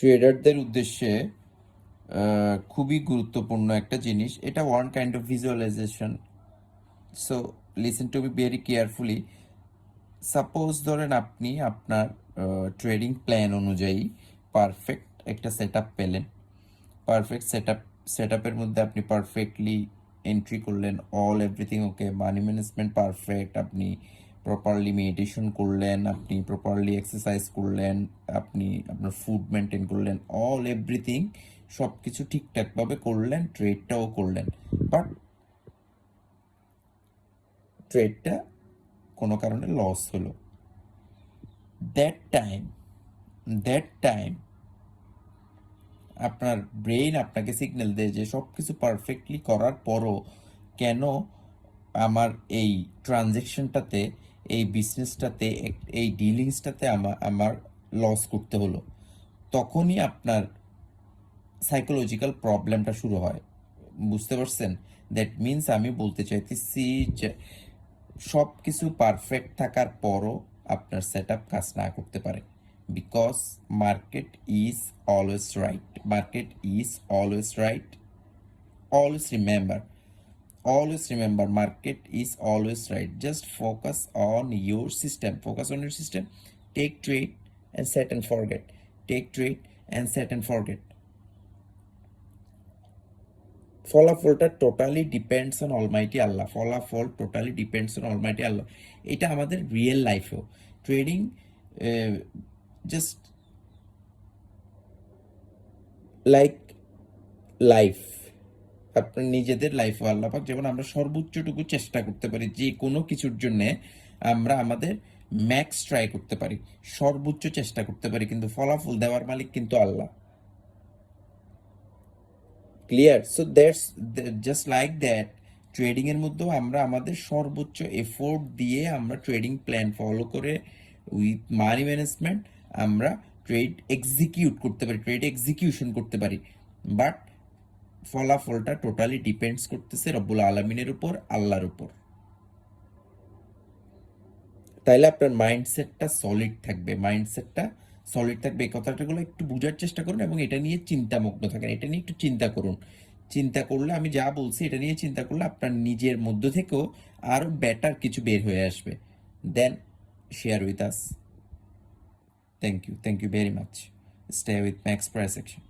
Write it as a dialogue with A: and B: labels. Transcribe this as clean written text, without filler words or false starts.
A: ট্রেডারদের উদ্দেশ্যে খুবই গুরুত্বপূর্ণ একটা জিনিস। এটা one kind of visualization. So listen to me very carefully. Suppose ধরেন আপনি আপনার ট্রেডিং প্ল্যান অনুযায়ী পারফেক্ট একটা সেট আপ পেলেন। পারফেক্ট সেট আপের মধ্যে আপনি পারফেক্টলি এন্ট্রি করলেন, all everything okay, money management perfect, আপনি প্রপারলি মেডিটেশন করলেন, আপনি প্রপারলি এক্সারসাইজ করলেন, আপনি আপনার ফুড মেনটেন করলেন, অল এভরিথিং সব কিছু ঠিকঠাকভাবে করলেন, ট্রেডটাও করলেন। বাট ট্রেডটা কোনো কারণে লস হলো। দ্যাট টাইম আপনার ব্রেইন আপনাকে সিগন্যাল দেয় যে সব কিছু পারফেক্টলি করার পরও কেন আমার এই ট্রানজ্যাকশনটাতে, এই বিজনেসটাতে, এই ডিলিংসটাতে আমার লস করতে হলো। তখনই আপনার সাইকোলজিক্যাল প্রবলেমটা শুরু হয়। বুঝতে পারছেন? দ্যাট মিনস আমি বলতে চাইতেছি যে সব কিছু পারফেক্ট থাকার পরও আপনার সেট আপ কাজ না করতে পারে। Because market is always right. Market is always right. Always remember, market is always right. Just focus on your system. Take trade and set and forget. ফলাফলটা totally depends on almighty Allah. এটা আমাদের real লাইফেও trading just like life, আপনার নিজেদের লাইফও আল্লাহ পাক যেমন আমরা সর্বোচ্চটুকু চেষ্টা করতে পারি যে কোনো কিছুর জন্যে, আমরা আমাদের ম্যাক্স ট্রাই করতে পারি, সর্বোচ্চ চেষ্টা করতে পারি, কিন্তু ফলাফল দেওয়ার মালিক কিন্তু Allah. Clear? So that's just like that trading এর মধ্যেও আমরা আমাদের সর্বোচ্চ এফোর্ট দিয়ে আমরা ট্রেডিং প্ল্যান ফলো করে উইথ মানি ম্যানেজমেন্ট আমরা ট্রেড এক্সিকিউশন করতে পারি। বাট ফলাফলটা টোটালি ডিপেন্ডস করতেছে রব্বুল আলমিনের উপর, আল্লাহর উপর। তাইলে আপনার মাইন্ডসেটটা সলিড থাকবে। এই কথাটাগুলো একটু বোঝার চেষ্টা করুন এবং এটা নিয়ে চিন্তামগ্ন থাকেন, এটা নিয়ে একটু চিন্তা করুন। চিন্তা করলে, আমি যা বলছি এটা নিয়ে চিন্তা করলে আপনার নিজের মধ্য থেকেও আরো বেটার কিছু বের হয়ে আসবে। Then share with us. Thank you very much. Stay with max price section.